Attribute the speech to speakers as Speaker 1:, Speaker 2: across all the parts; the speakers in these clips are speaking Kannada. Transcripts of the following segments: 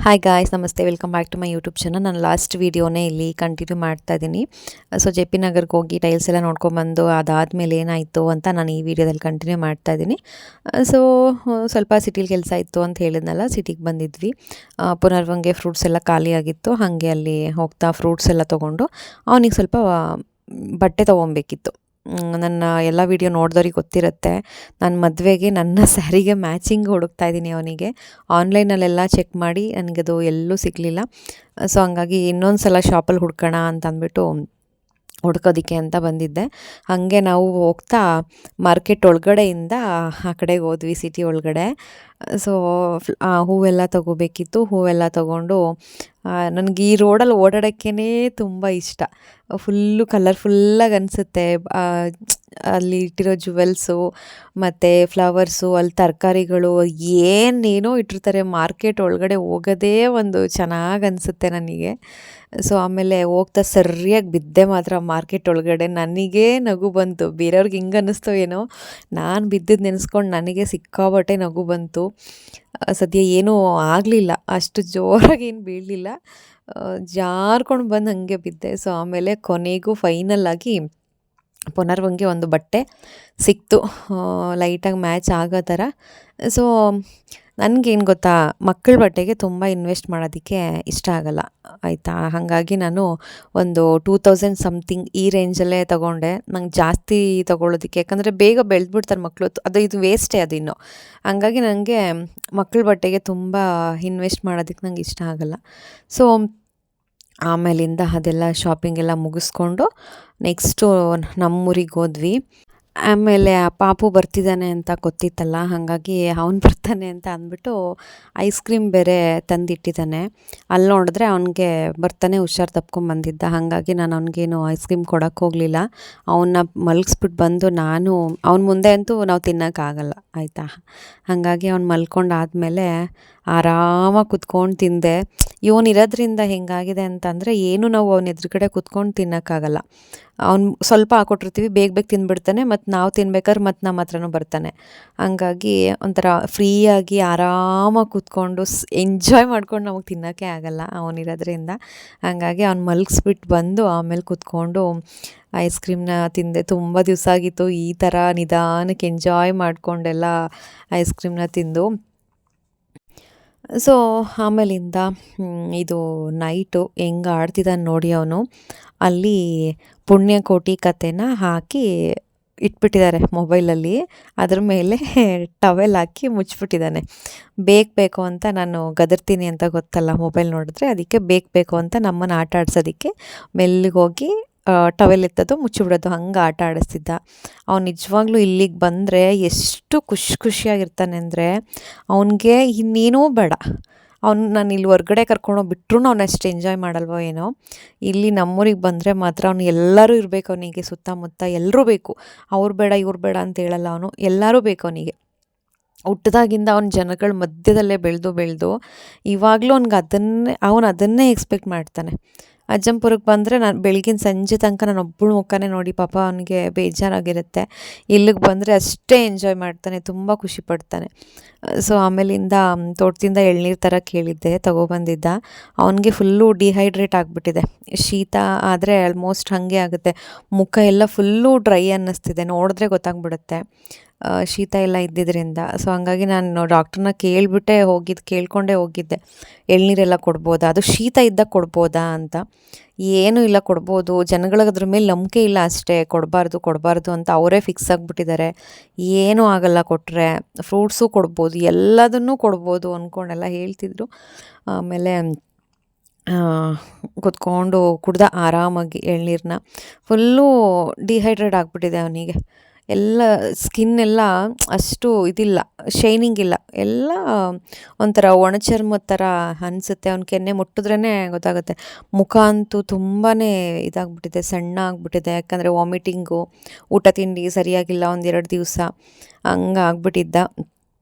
Speaker 1: ಹಾಯ್ ಗಾಯ್ಸ್, ನಮಸ್ತೆ. Welcome back to my YouTube channel. ನಾನು ಲಾಸ್ಟ್ ವೀಡಿಯೋನೇ ಇಲ್ಲಿ ಕಂಟಿನ್ಯೂ ಮಾಡ್ತಾ ಇದ್ದೀನಿ. ಸೊ ಜೆ ಪಿ ನಗರ್ಗೆ ಹೋಗಿ ಟೈಲ್ಸ್ ಎಲ್ಲ ನೋಡ್ಕೊಂಬಂದು ಅದಾದಮೇಲೆ ಏನಾಯಿತು ಅಂತ ನಾನು ಈ ವಿಡಿಯೋದಲ್ಲಿ ಕಂಟಿನ್ಯೂ ಮಾಡ್ತಾ ಇದ್ದೀನಿ. ಸೊ ಸ್ವಲ್ಪ ಸಿಟಿಲಿ ಕೆಲಸ ಇತ್ತು ಅಂತ ಹೇಳಿದ್ನಲ್ಲ, ಸಿಟಿಗೆ ಬಂದಿದ್ವಿ. ಪುನರ್ವಂಗೆ ಫ್ರೂಟ್ಸ್ ಎಲ್ಲ ಖಾಲಿಯಾಗಿತ್ತು. ಹಾಗೆ ಅಲ್ಲಿ ಹೋಗ್ತಾ ಫ್ರೂಟ್ಸ್ ಎಲ್ಲ ತೊಗೊಂಡು ಅವನಿಗೆ ಸ್ವಲ್ಪ ಬಟ್ಟೆ ತೊಗೊಬೇಕಿತ್ತು. ನನ್ನ ಎಲ್ಲ ವೀಡಿಯೋ ನೋಡಿದವ್ರಿಗೆ ಗೊತ್ತಿರುತ್ತೆ, ನಾನು ಮದುವೆಗೆ ನನ್ನ ಸ್ಯಾರಿಗೆ ಮ್ಯಾಚಿಂಗ್ ಹುಡುಕ್ತಾ ಇದ್ದೀನಿ ಅವನಿಗೆ. ಆನ್ಲೈನಲ್ಲೆಲ್ಲ ಚೆಕ್ ಮಾಡಿ ನನಗದು ಎಲ್ಲೂ ಸಿಗಲಿಲ್ಲ. ಸೊ ಹಂಗಾಗಿ ಇನ್ನೊಂದು ಸಲ ಶಾಪಲ್ಲಿ ಹುಡ್ಕೋಣ ಅಂತ ಅಂದ್ಬಿಟ್ಟು ಹುಡ್ಕೋದಕ್ಕೆ ಅಂತ ಬಂದಿದ್ದೆ. ಹಾಗೆ ನಾವು ಹೋಗ್ತಾ ಮಾರ್ಕೆಟ್ ಒಳಗಡೆಯಿಂದ ಆ ಕಡೆಗೆ ಹೋದ್ವಿ, ಸಿಟಿ ಒಳಗಡೆ. ಸೊ ಹೂವೆಲ್ಲ ತೊಗೋಬೇಕಿತ್ತು. ಹೂವೆಲ್ಲ ತೊಗೊಂಡು ನನಗೆ ಈ ರೋಡಲ್ಲಿ ಓಡಾಡೋಕ್ಕೇ ತುಂಬ ಇಷ್ಟ. ಫುಲ್ಲು ಕಲರ್ಫುಲ್ಲಾಗಿ ಅನಿಸುತ್ತೆ. ಅಲ್ಲಿ ಇಟ್ಟಿರೋ ಜುವೆಲ್ಸು ಮತ್ತು ಫ್ಲವರ್ಸು, ಅಲ್ಲಿ ತರಕಾರಿಗಳು ಏನೇನೋ ಇಟ್ಟಿರ್ತಾರೆ. ಮಾರ್ಕೆಟ್ ಒಳಗಡೆ ಹೋಗೋದೇ ಒಂದು ಚೆನ್ನಾಗಿ ಅನಿಸುತ್ತೆ ನನಗೆ. ಸೊ ಆಮೇಲೆ ಹೋಗ್ತಾ ಸರಿಯಾಗಿ ಬಿದ್ದೆ ಮಾತ್ರ ಮಾರ್ಕೆಟ್ ಒಳಗಡೆ. ನನಗೇ ನಗು ಬಂತು. ಬೇರೆಯವ್ರಿಗೆ ಹಿಂಗೆ ಅನ್ನಿಸ್ತೋ ಏನೋ, ನಾನು ಬಿದ್ದಿದ್ದು ನೆನೆಸ್ಕೊಂಡು ನನಗೆ ಸಿಕ್ಕಾಬಟ್ಟೆ ನಗು ಬಂತು. ಸದ್ಯ ಏನೂ ಆಗಲಿಲ್ಲ, ಅಷ್ಟು ಜೋರಾಗಿ ಏನು ಬೀಳಲಿಲ್ಲ, ಜಾರ್ಕೊಂಡು ಬಂದು ಹಾಗೆ ಬಿದ್ದೆ. ಸೊ ಆಮೇಲೆ ಕೊನೆಗೂ ಫೈನಲ್ಲಾಗಿ ಪುನರ್ವಂಗೆ ಒಂದು ಬಟ್ಟೆ ಸಿಕ್ತು, ಲೈಟಾಗಿ ಮ್ಯಾಚ್ ಆಗೋ ಥರ. ಸೊ ನನಗೇನು ಗೊತ್ತಾ, ಮಕ್ಕಳ ಬಟ್ಟೆಗೆ ತುಂಬ ಇನ್ವೆಸ್ಟ್ ಮಾಡೋದಕ್ಕೆ ಇಷ್ಟ ಆಗಲ್ಲ, ಆಯಿತಾ. ಹಾಗಾಗಿ ನಾನು ಒಂದು 2000 ಸಮಥಿಂಗ್ ಈ ರೇಂಜಲ್ಲೇ ತೊಗೊಂಡೆ. ನಂಗೆ ಜಾಸ್ತಿ ತೊಗೊಳೋದಕ್ಕೆ, ಯಾಕಂದರೆ ಬೇಗ ಬೆಳೆದ್ಬಿಡ್ತಾರೆ ಮಕ್ಕಳು, ಇದು ವೇಸ್ಟೇ ಅದು ಇನ್ನು. ಹಂಗಾಗಿ ನನಗೆ ಮಕ್ಕಳ ಬಟ್ಟೆಗೆ ತುಂಬ ಇನ್ವೆಸ್ಟ್ ಮಾಡೋದಕ್ಕೆ ನಂಗೆ ಇಷ್ಟ ಆಗಲ್ಲ. ಸೊ ಆಮೇಲಿಂದ ಅದೆಲ್ಲ ಶಾಪಿಂಗ್ ಎಲ್ಲ ಮುಗಿಸ್ಕೊಂಡು ನೆಕ್ಸ್ಟು ನಮ್ಮೂರಿಗೆ ಹೋದ್ವಿ. ಆಮೇಲೆ ಆ ಪಾಪು ಬರ್ತಿದ್ದಾನೆ ಅಂತ ಗೊತ್ತಿತ್ತಲ್ಲ, ಹಾಗಾಗಿ ಅವ್ನು ಬರ್ತಾನೆ ಅಂತ ಅಂದ್ಬಿಟ್ಟು ಐಸ್ ಕ್ರೀಮ್ ಬೇರೆ ತಂದಿಟ್ಟಿದ್ದಾನೆ. ಅಲ್ಲಿ ನೋಡಿದ್ರೆ ಅವನಿಗೆ ಬರ್ತಾನೆ ಹುಷಾರು ತಪ್ಕೊಂಬಂದಿದ್ದ. ಹಾಗಾಗಿ ನಾನು ಅವ್ನಿಗೇನು ಐಸ್ ಕ್ರೀಮ್ ಕೊಡೋಕ್ಕೆ ಹೋಗಲಿಲ್ಲ. ಅವನ್ನ ಮಲಗಿಸ್ಬಿಟ್ಟು ಬಂದು ನಾನು ಅವ್ನ ಮುಂದೆ ಅಂತೂ ನಾವು ತಿನ್ನೋಕ್ಕಾಗಲ್ಲ, ಆಯಿತಾ. ಹಾಗಾಗಿ ಅವ್ನು ಮಲ್ಕೊಂಡಾದಮೇಲೆ ಆರಾಮಾಗಿ ಕುತ್ಕೊಂಡು ತಿಂದೆ. ಇವನಿರೋದ್ರಿಂದ ಹೆಂಗಾಗಿದೆ ಅಂತಂದರೆ, ಏನು ನಾವು ಅವನ ಎದುರುಗಡೆ ಕುತ್ಕೊಂಡು ತಿನ್ನೋಕ್ಕಾಗಲ್ಲ. ಅವ್ನು ಸ್ವಲ್ಪ ಹಾಕ್ಕೊಟ್ಟಿರ್ತೀವಿ, ಬೇಗ ಬೇಗ ತಿಂದುಬಿಡ್ತಾನೆ. ಮತ್ತು ನಾವು ತಿನ್ಬೇಕಾದ್ರೆ ಮತ್ತು ನಮ್ಮ ಹತ್ರನೂ ಬರ್ತಾನೆ. ಹಂಗಾಗಿ ಒಂಥರ ಫ್ರೀಯಾಗಿ ಆರಾಮಾಗಿ ಕೂತ್ಕೊಂಡು ಎಂಜಾಯ್ ಮಾಡ್ಕೊಂಡು ನಮಗೆ ತಿನ್ನೋಕ್ಕೆ ಆಗಲ್ಲ ಅವನಿರೋದ್ರಿಂದ. ಹಾಗಾಗಿ ಅವ್ನು ಮಲಗಿಸ್ಬಿಟ್ಟು ಬಂದು ಆಮೇಲೆ ಕೂತ್ಕೊಂಡು ಐಸ್ ಕ್ರೀಮ್ನ ತಿಂದೆ. ತುಂಬ ದಿವಸ ಆಗಿತ್ತು ಈ ಥರ ನಿಧಾನಕ್ಕೆ ಎಂಜಾಯ್ ಮಾಡಿಕೊಂಡೆಲ್ಲ ಐಸ್ ಕ್ರೀಮ್ನ ತಿಂದು. ಸೊ ಆಮೇಲಿಂದ ಇದು ನೈಟು ಹೆಂಗೆ ಆಡ್ತಿದ್ದಾನೆ ನೋಡಿ ಅವನು. ಅಲ್ಲಿ ಪುಣ್ಯಕೋಟಿ ಕಥೆನ ಹಾಕಿ ಇಟ್ಬಿಟ್ಟಿದ್ದಾರೆ ಮೊಬೈಲಲ್ಲಿ. ಅದ್ರ ಮೇಲೆ ಟವೆಲ್ ಹಾಕಿ ಮುಚ್ಚಿಬಿಟ್ಟಿದ್ದಾನೆ. ಬೇಕು ಅಂತ ನಾನು ಗದರ್ತೀನಿ ಅಂತ ಗೊತ್ತಲ್ಲ ಮೊಬೈಲ್ ನೋಡಿದ್ರೆ, ಅದಕ್ಕೆ ಬೇಕು ಅಂತ ನಮ್ಮನ್ನು ಆಟ ಆಡ್ಸೋದಕ್ಕೆ ಮೆಲ್ಲಿಗೋಗಿ ಟವೆಲ್ ಎತ್ತೋದು ಮುಚ್ಚಿಬಿಡೋದು, ಹಂಗೆ ಆಟ ಆಡಿಸ್ತಿದ್ದ. ಅವ್ನು ನಿಜವಾಗ್ಲೂ ಇಲ್ಲಿಗೆ ಬಂದರೆ ಎಷ್ಟು ಖುಷಿಯಾಗಿರ್ತಾನೆ ಅಂದರೆ, ಅವನಿಗೆ ಇನ್ನೇನೂ ಬೇಡ. ನಾನು ಇಲ್ಲಿ ಹೊರ್ಗಡೆ ಕರ್ಕೊಂಡೋಗ್ಬಿಟ್ರು ಅವ್ನು ಅಷ್ಟು ಎಂಜಾಯ್ ಮಾಡಲ್ವೋ ಏನೋ. ಇಲ್ಲಿ ನಮ್ಮೂರಿಗೆ ಬಂದರೆ ಮಾತ್ರ ಅವನು ಎಲ್ಲರೂ ಇರಬೇಕು. ಅವನಿಗೆ ಸುತ್ತಮುತ್ತ ಎಲ್ಲರೂ ಬೇಕು. ಅವ್ರು ಬೇಡ ಇವ್ರು ಬೇಡ ಅಂತ ಹೇಳಲ್ಲ ಅವನು, ಎಲ್ಲರೂ ಬೇಕು ಅವನಿಗೆ. ಹುಟ್ಟಿದಾಗಿಂದ ಅವನ ಜನಗಳ ಮಧ್ಯದಲ್ಲೇ ಬೆಳೆದು ಇವಾಗಲೂ ಅವನು ಅದನ್ನೇ ಎಕ್ಸ್ಪೆಕ್ಟ್ ಮಾಡ್ತಾನೆ. ಅಜ್ಜಂಪುರಕ್ಕೆ ಬಂದರೆ ನಾನು ಬೆಳಗಿನ ಸಂಜೆ ತನಕ ನಾನು ಒಬ್ಬಳು ಮುಖನೇ ನೋಡಿ ಪಾಪ ಅವನಿಗೆ ಬೇಜಾರಾಗಿರುತ್ತೆ. ಇಲ್ಲಿಗೆ ಬಂದರೆ ಅಷ್ಟೇ ಎಂಜಾಯ್ ಮಾಡ್ತಾನೆ, ತುಂಬ ಖುಷಿ ಪಡ್ತಾನೆ. ಸೊ ಆಮೇಲಿಂದ ತೋಟದಿಂದ ಎಳ್ನೀರು ಥರ ಕೇಳಿದ್ದೆ, ತೊಗೊಬಂದಿದ್ದ. ಅವನಿಗೆ ಫುಲ್ಲು ಡಿಹೈಡ್ರೇಟ್ ಆಗಿಬಿಟ್ಟಿದೆ. ಶೀತ ಆದರೆ ಆಲ್ಮೋಸ್ಟ್ ಹಾಗೆ ಆಗುತ್ತೆ. ಮುಖ ಎಲ್ಲ ಫುಲ್ಲು ಡ್ರೈ ಅನ್ನಿಸ್ತಿದೆ, ನೋಡಿದ್ರೆ ಗೊತ್ತಾಗ್ಬಿಡುತ್ತೆ ಶೀತ ಎಲ್ಲ ಇದ್ದಿದ್ದರಿಂದ. ಸೊ ಹಂಗಾಗಿ ನಾನು ಡಾಕ್ಟ್ರನ್ನ ಕೇಳ್ಕೊಂಡೇ ಹೋಗಿದ್ದೆ, ಎಳ್ನೀರೆಲ್ಲ ಕೊಡ್ಬೋದಾ, ಅದು ಶೀತ ಇದ್ದಾಗ ಕೊಡ್ಬೋದಾ ಅಂತ. ಏನೂ ಇಲ್ಲ, ಕೊಡ್ಬೋದು. ಜನಗಳಿಗೆ ಅದ್ರ ಮೇಲೆ ನಂಬಿಕೆ ಇಲ್ಲ ಅಷ್ಟೇ, ಕೊಡಬಾರ್ದು ಅಂತ ಅವರೇ ಫಿಕ್ಸ್ ಆಗಿಬಿಟ್ಟಿದ್ದಾರೆ. ಏನೂ ಆಗಲ್ಲ ಕೊಟ್ಟರೆ, ಫ್ರೂಟ್ಸು ಕೊಡ್ಬೋದು, ಎಲ್ಲದನ್ನೂ ಕೊಡ್ಬೋದು ಅಂದ್ಕೊಂಡೆಲ್ಲ ಹೇಳ್ತಿದ್ರು. ಆಮೇಲೆ ಕುತ್ಕೊಂಡು ಕುಡ್ದ ಆರಾಮಾಗಿ ಎಳ್ನೀರನ್ನ. ಫುಲ್ಲು ಡಿಹೈಡ್ರೇಟ್ ಆಗಿಬಿಟ್ಟಿದೆ ಅವನಿಗೆ. ಎಲ್ಲ ಸ್ಕಿನ್ನೆಲ್ಲ ಅಷ್ಟು ಇದಿಲ್ಲ, ಶೈನಿಂಗ್ ಇಲ್ಲ, ಎಲ್ಲ ಒಂಥರ ಒಣಚರ್ಮದ ಥರ ಅನಿಸುತ್ತೆ. ಅವ್ನ ಕೆನ್ನೆ ಮುಟ್ಟಿದ್ರೇ ಗೊತ್ತಾಗುತ್ತೆ. ಮುಖ ಅಂತೂ ತುಂಬಾ ಇದಾಗ್ಬಿಟ್ಟಿದೆ, ಸಣ್ಣ ಆಗಿಬಿಟ್ಟಿದೆ. ಯಾಕಂದರೆ ವಾಮಿಟಿಂಗು, ಊಟ ತಿಂಡಿ ಸರಿಯಾಗಿಲ್ಲ 1-2 ದಿವಸ, ಹಂಗೆ ಆಗ್ಬಿಟ್ಟಿದ್ದ.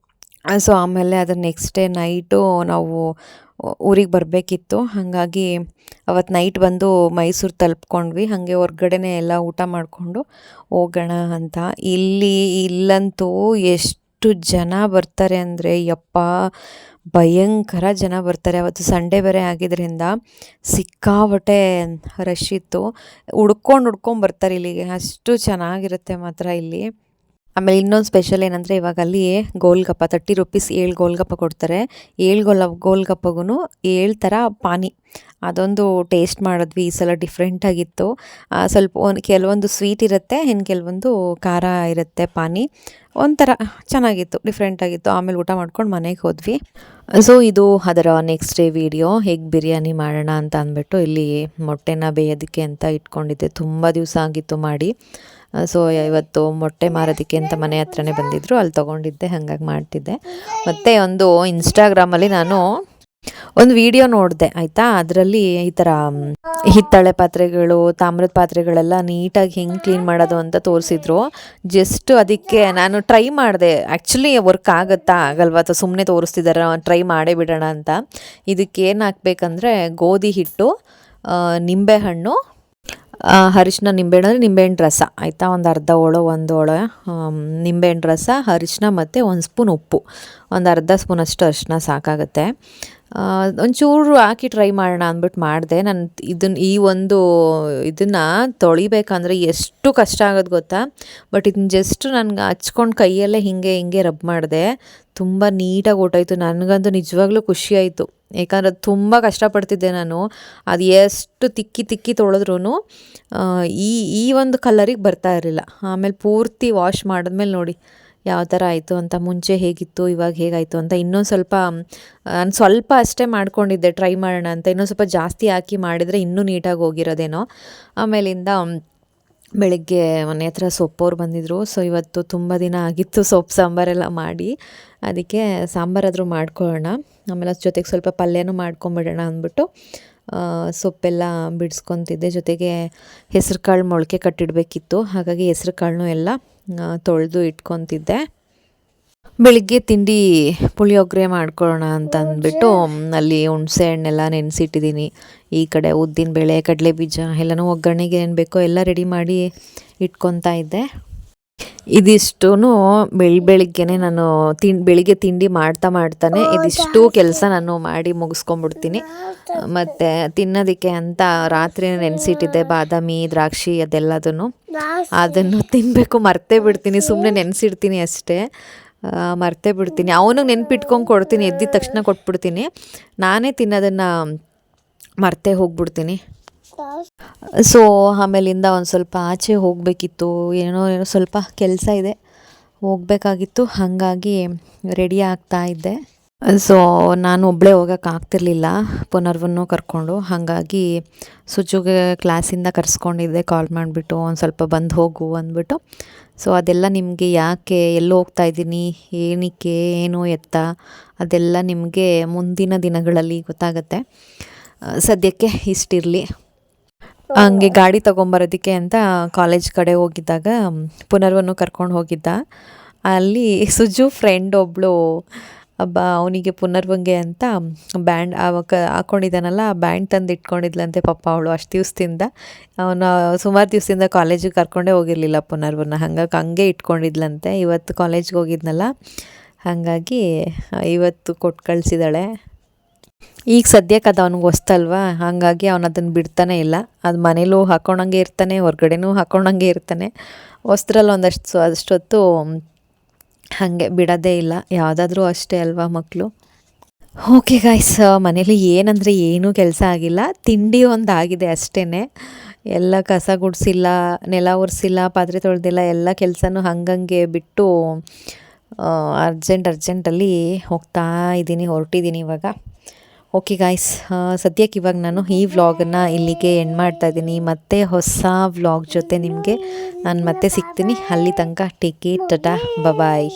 Speaker 1: ಸೊ ಆಮೇಲೆ ಅದ್ರ ನೆಕ್ಸ್ಟ್ ಡೇ ನೈಟು ನಾವು ಊರಿಗೆ ಬರಬೇಕಿತ್ತು. ಹಾಗಾಗಿ ಅವತ್ತು ನೈಟ್ ಬಂದು ಮೈಸೂರು ತಲುಪ್ಕೊಂಡ್ವಿ. ಹಾಗೆ ಹೊರ್ಗಡೆನೇ ಎಲ್ಲ ಊಟ ಮಾಡಿಕೊಂಡು ಹೋಗೋಣ ಅಂತ. ಇಲ್ಲಂತೂ ಎಷ್ಟು ಎಷ್ಟು ಜನ ಬರ್ತಾರೆ ಅಂದರೆ ಯಪ್ಪಾ ಭಯಂಕರ ಜನ ಬರ್ತಾರೆ. ಅವತ್ತು ಸಂಡೇ ಬೇರೆ ಆಗಿದ್ದರಿಂದ ಸಿಕ್ಕಾಬಟ್ಟೆ ರಶ್ ಇತ್ತು. ಹುಡ್ಕೊಂಡು ಬರ್ತಾರೆ ಇಲ್ಲಿಗೆ, ಅಷ್ಟು ಚೆನ್ನಾಗಿರುತ್ತೆ ಮಾತ್ರ ಇಲ್ಲಿ. ಆಮೇಲೆ ಇನ್ನೊಂದು ಸ್ಪೆಷಲ್ ಏನಂದರೆ ಇವಾಗ ಅಲ್ಲಿ ಗೋಲ್ಗಪ್ಪ 30 ರೂಪೀಸ್ 7 ಗೋಲ್ಗಪ್ಪ ಕೊಡ್ತಾರೆ. 7 ಗೋಲ್ಗಪ್ಪಗೂ 7 ಥರ ಪಾನಿ. ಅದೊಂದು ಟೇಸ್ಟ್ ಮಾಡಿದ್ವಿ ಈ ಸಲ, ಡಿಫ್ರೆಂಟಾಗಿತ್ತು. ಸ್ವಲ್ಪ ಕೆಲವೊಂದು ಸ್ವೀಟ್ ಇರುತ್ತೆ, ಇನ್ನು ಕೆಲವೊಂದು ಖಾರ ಇರುತ್ತೆ ಪಾನಿ. ಒಂಥರ ಚೆನ್ನಾಗಿತ್ತು, ಡಿಫ್ರೆಂಟಾಗಿತ್ತು. ಆಮೇಲೆ ಊಟ ಮಾಡ್ಕೊಂಡು ಮನೆಗೆ ಹೋದ್ವಿ. ಸೊ ಇದು ಅದರ ನೆಕ್ಸ್ಟ್ ಡೇ ವಿಡಿಯೋ. ಹೇಗೆ ಬಿರಿಯಾನಿ ಮಾಡೋಣ ಅಂತ ಅಂದ್ಬಿಟ್ಟು ಇಲ್ಲಿ ಮೊಟ್ಟೆನ ಬೇಯೋದಕ್ಕೆ ಅಂತ ಇಟ್ಕೊಂಡಿದ್ದೆ. ತುಂಬ ದಿವಸ ಆಗಿತ್ತು ಮಾಡಿ. ಸೊ ಇವತ್ತು ಮೊಟ್ಟೆ ಮಾರೋದಕ್ಕೆ ಅಂತ ಮನೆ ಹತ್ರನೇ ಬಂದಿದ್ದರು, ಅಲ್ಲಿ ತೊಗೊಂಡಿದ್ದೆ, ಹಾಗಾಗಿ ಮಾಡ್ತಿದ್ದೆ. ಮತ್ತು ಒಂದು ಇನ್ಸ್ಟಾಗ್ರಾಮಲ್ಲಿ ನಾನು ಒಂದು ವಿಡಿಯೋ ನೋಡಿದೆ ಆಯಿತಾ. ಅದರಲ್ಲಿ ಈ ಥರ ಹಿತ್ತಾಳೆ ಪಾತ್ರೆಗಳು, ತಾಮ್ರದ ಪಾತ್ರೆಗಳೆಲ್ಲ ನೀಟಾಗಿ ಹೆಂಗೆ ಕ್ಲೀನ್ ಮಾಡೋದು ಅಂತ ತೋರಿಸಿದ್ರು. ಜಸ್ಟ್ ಅದಕ್ಕೆ ನಾನು ಟ್ರೈ ಮಾಡಿದೆ. ಆ್ಯಕ್ಚುಲಿ ವರ್ಕ್ ಆಗುತ್ತಾ ಆಗಲ್ವಾ ಅಥವಾ ಸುಮ್ಮನೆ ತೋರಿಸ್ತಿದ್ದಾರೆ, ಟ್ರೈ ಮಾಡೇ ಬಿಡೋಣ ಅಂತ. ಇದಕ್ಕೆ ಏನು ಹಾಕ್ಬೇಕಂದ್ರೆ ಗೋಧಿ ಹಿಟ್ಟು, ನಿಂಬೆಹಣ್ಣು, ಅರಿಶಿನ, ನಿಂಬೆಹಣ್ಣು ರಸ ಆಯಿತಾ. ಒಂದು ಅರ್ಧ ಹೋಳು, 1 ಹೋಳು ನಿಂಬೆಹಣ್ಣು ರಸ, ಅರಿಶಿನ ಮತ್ತು 1 ಸ್ಪೂನ್ ಉಪ್ಪು, ಒಂದು ಅರ್ಧ ಸ್ಪೂನಷ್ಟು ಅರಿಶಿನ ಸಾಕಾಗುತ್ತೆ. ಒಂಚೂರು ಹಾಕಿ ಟ್ರೈ ಮಾಡೋಣ ಅಂದ್ಬಿಟ್ಟು ಮಾಡಿದೆ. ನಾನು ಇದನ್ನು ತೊಳಿಬೇಕಂದ್ರೆ ಎಷ್ಟು ಕಷ್ಟ ಆಗೋದು ಗೊತ್ತಾ. ಬಟ್ ಇದನ್ನ ಜಸ್ಟ್ ನನಗೆ ಹಚ್ಕೊಂಡು ಕೈಯಲ್ಲೇ ಹಿಂಗೆ ರಬ್ ಮಾಡಿದೆ, ತುಂಬ ನೀಟಾಗಿ ಹೊರ್ಟೋಯ್ತು. ನನಗಂತೂ ನಿಜವಾಗ್ಲೂ ಖುಷಿಯಾಯಿತು, ಯಾಕಂದ್ರೆ ತುಂಬ ಕಷ್ಟಪಡ್ತಿದ್ದೆ ನಾನು. ಅದು ಎಷ್ಟು ತಿಕ್ಕಿ ತೊಳೆದ್ರೂ ಈ ಒಂದು ಕಲರಿಗೆ ಬರ್ತಾ ಇರಲಿಲ್ಲ. ಆಮೇಲೆ ಪೂರ್ತಿ ವಾಶ್ ಮಾಡಿದ್ಮೇಲೆ ನೋಡಿ ಯಾವ ಥರ ಆಯಿತು ಅಂತ. ಮುಂಚೆ ಹೇಗಿತ್ತು ಇವಾಗ ಹೇಗಾಯಿತು ಅಂತ. ಇನ್ನೊಂದು ಸ್ವಲ್ಪ ನಾನು ಸ್ವಲ್ಪ ಅಷ್ಟೇ ಮಾಡ್ಕೊಂಡಿದ್ದೆ ಟ್ರೈ ಮಾಡೋಣ ಅಂತ. ಇನ್ನೊಂದು ಸ್ವಲ್ಪ ಜಾಸ್ತಿ ಹಾಕಿ ಮಾಡಿದರೆ ಇನ್ನೂ ನೀಟಾಗಿ ಹೋಗಿರೋದೇನೋ. ಆಮೇಲಿಂದ ಬೆಳಗ್ಗೆ ಮನೆ ಹತ್ರ ಸೊಪ್ಪವ್ರು ಬಂದಿದ್ದರು. ಸೊ ಇವತ್ತು ತುಂಬ ದಿನ ಆಗಿತ್ತು ಸೊಪ್ಪು ಸಾಂಬಾರೆಲ್ಲ ಮಾಡಿ, ಅದಕ್ಕೆ ಸಾಂಬಾರಾದರೂ ಮಾಡ್ಕೊಳ್ಳೋಣ. ಆಮೇಲೆ ಅದ್ರ ಜೊತೆಗೆ ಸ್ವಲ್ಪ ಪಲ್ಯನೂ ಮಾಡ್ಕೊಂಬಿಡೋಣ ಅಂದ್ಬಿಟ್ಟು ಸೊಪ್ಪೆಲ್ಲ ಬಿಡಿಸ್ಕೊತಿದ್ದೆ. ಜೊತೆಗೆ ಹೆಸ್ರು ಕಾಳು ಮೊಳಕೆ ಕಟ್ಟಿಡಬೇಕಿತ್ತು, ಹಾಗಾಗಿ ಹೆಸ್ರು ಕಾಳನ್ನೂ ಎಲ್ಲ ತೊಳೆದು ಇಟ್ಕೊತಿದ್ದೆ. ಬೆಳಿಗ್ಗೆ ತಿಂಡಿ ಪುಳಿಯೋಗರೆ ಮಾಡ್ಕೊಳ್ಳೋಣ ಅಂತ ಅಂದ್ಬಿಟ್ಟು ಅಲ್ಲಿ ಹುಣಸೆ ಹಣ್ಣೆಲ್ಲ ನೆನೆಸಿಟ್ಟಿದ್ದೀನಿ. ಈ ಕಡೆ ಉದ್ದಿನಬೇಳೆ, ಕಡಲೆಬೀಜ ಎಲ್ಲನೂ ಒಗ್ಗರಣೆಗೆ ಏನು ಬೇಕೋ ಎಲ್ಲ ರೆಡಿ ಮಾಡಿ ಇಟ್ಕೊತಾ ಇದ್ದೆ. ಇದಿಷ್ಟೂ ಬೆಳಿಗ್ಗೆನೇ ನಾನು ಬೆಳಿಗ್ಗೆ ತಿಂಡಿ ಮಾಡ್ತಾನೆ ಇದಿಷ್ಟು ಕೆಲಸ ನಾನು ಮಾಡಿ ಮುಗಿಸ್ಕೊಂಡ್ಬಿಡ್ತೀನಿ. ಮತ್ತು ತಿನ್ನೋದಕ್ಕೆ ಅಂತ ರಾತ್ರಿ ನೆನೆಸಿಟ್ಟಿದ್ದೆ ಬಾದಾಮಿ, ದ್ರಾಕ್ಷಿ ಅದನ್ನು ತಿನ್ನಬೇಕು. ಮರ್ತೇ ಬಿಡ್ತೀನಿ, ಸುಮ್ಮನೆ ನೆನೆಸಿಡ್ತೀನಿ ಅಷ್ಟೇ, ಮರ್ತೇ ಬಿಡ್ತೀನಿ. ಅವನಿಗೆ ನೆನ್ಪಿಟ್ಕೊಂಡು ಕೊಡ್ತೀನಿ, ಎದ್ದಿದ ತಕ್ಷಣ ಕೊಟ್ಬಿಡ್ತೀನಿ. ನಾನೇ ತಿನ್ನೋದನ್ನು ಮರ್ತೇ ಹೋಗ್ಬಿಡ್ತೀನಿ. ಸೊ ಆಮೇಲಿಂದ ಒಂದು ಸ್ವಲ್ಪ ಆಚೆ ಹೋಗಬೇಕಿತ್ತು, ಏನೋ ಸ್ವಲ್ಪ ಕೆಲಸ ಇದೆ, ಹೋಗಬೇಕಾಗಿತ್ತು. ಹಾಗಾಗಿ ರೆಡಿ ಆಗ್ತಾ ಇದ್ದೆ. ಸೊ ನಾನು ಒಬ್ಬಳೇ ಹೋಗೋಕ್ಕಾಗ್ತಿರ್ಲಿಲ್ಲ ಪುನರ್ವನ್ನು ಕರ್ಕೊಂಡು. ಹಾಗಾಗಿ ಸುಜುಗೆ ಕ್ಲಾಸಿಂದ ಕರ್ಸ್ಕೊಂಡಿದ್ದೆ ಕಾಲ್ ಮಾಡಿಬಿಟ್ಟು, ಒಂದು ಸ್ವಲ್ಪ ಬಂದು ಹೋಗು ಅಂದ್ಬಿಟ್ಟು. ಸೊ ಅದೆಲ್ಲ ನಿಮಗೆ ಯಾಕೆ, ಎಲ್ಲೋ ಹೋಗ್ತಾ ಇದ್ದೀನಿ, ಏನಕ್ಕೆ, ಏನು ಎತ್ತ, ಅದೆಲ್ಲ ನಿಮಗೆ ಮುಂದಿನ ದಿನಗಳಲ್ಲಿ ಗೊತ್ತಾಗುತ್ತೆ. ಸದ್ಯಕ್ಕೆ ಇಷ್ಟಿರಲಿ. ಹಂಗೆ ಗಾಡಿ ತೊಗೊಂಬರೋದಕ್ಕೆ ಅಂತ ಕಾಲೇಜ್ ಕಡೆ ಹೋಗಿದ್ದಾಗ ಪುನರ್ವನ್ನು ಕರ್ಕೊಂಡು ಹೋಗಿದ್ದ. ಅಲ್ಲಿ ಸುಜು ಫ್ರೆಂಡ್ ಒಬ್ಬಳು ಅವನಿಗೆ ಪುನರ್ವಂಗೆ ಅಂತ ಬ್ಯಾಂಡ್ ಹಾಕ್ಕೊಂಡಿದ್ದಾನಲ್ಲ, ಆ ಬ್ಯಾಂಡ್ ತಂದು ಇಟ್ಕೊಂಡಿದ್ಲಂತೆ ಪಾಪ ಅವಳು. ಅಷ್ಟು ದಿವಸದಿಂದ ಅವನು ಸುಮಾರು ದಿವಸದಿಂದ ಕಾಲೇಜಿಗೆ ಕರ್ಕೊಂಡೇ ಹೋಗಿರಲಿಲ್ಲ ಪುನರ್ವನ್ನ, ಹಂಗೆ ಇಟ್ಕೊಂಡಿದ್ಲಂತೆ. ಇವತ್ತು ಕಾಲೇಜ್ಗೆ ಹೋಗಿದ್ನಲ್ಲ, ಹಾಗಾಗಿ ಇವತ್ತು ಕೊಟ್ಟು ಕಳಿಸಿದಾಳೆ. ಈಗ ಸದ್ಯಕ್ಕೆ ಅದು ಅವ್ನಿಗೆ ಹೊಸ್ತಲ್ವ, ಹಾಗಾಗಿ ಅವನು ಅದನ್ನು ಬಿಡ್ತಾನೆ ಇಲ್ಲ. ಅದು ಮನೇಲೂ ಹಾಕ್ಕೊಂಡಂಗೆ ಇರ್ತಾನೆ, ಹೊರ್ಗಡೆನೂ ಹಾಕ್ಕೊಂಡಂಗೆ ಇರ್ತಾನೆ. ಹೊಸ್ತ್ರಲ್ಲಿ ಅಷ್ಟೊತ್ತು ಹಾಗೆ ಬಿಡೋದೇ ಇಲ್ಲ. ಯಾವುದಾದ್ರೂ ಅಷ್ಟೇ ಅಲ್ವಾ ಮಕ್ಕಳು. ಓಕೆ ಗಾಯ್ಸ್, ಮನೇಲಿ ಏನಂದರೆ ಏನೂ ಕೆಲಸ ಆಗಿಲ್ಲ, ತಿಂಡಿ ಒಂದು ಆಗಿದೆ ಅಷ್ಟೇ. ಎಲ್ಲ ಕಸ ಗುಡಿಸಿಲ್ಲ, ನೆಲ ಒರೆಸಿಲ್ಲ, ಪಾತ್ರೆ ತೊಳೆದಿಲ್ಲ, ಎಲ್ಲ ಕೆಲಸನೂ ಹಂಗಂಗೆ ಬಿಟ್ಟು ಅರ್ಜೆಂಟಲ್ಲಿ ಹೊರಟಿದ್ದೀನಿ ಇವಾಗ. ಓಕೆ ಗಾಯ್ಸ್, ಸದ್ಯಕ್ಕೆ ಇವಾಗ ನಾನು ಈ ವ್ಲಾಗನ್ನು ಇಲ್ಲಿಗೆ ಎಂಡ್ ಮಾಡ್ತಾಯಿದ್ದೀನಿ. ಮತ್ತೆ ಹೊಸ ವ್ಲಾಗ್ ಜೊತೆ ನಿಮಗೆ ನಾನು ಮತ್ತೆ ಸಿಗ್ತೀನಿ. ಅಲ್ಲಿ ತನಕ ಟೇಕ್ ಕೇರ್, ಟಾಟಾ, ಬಾಯ್.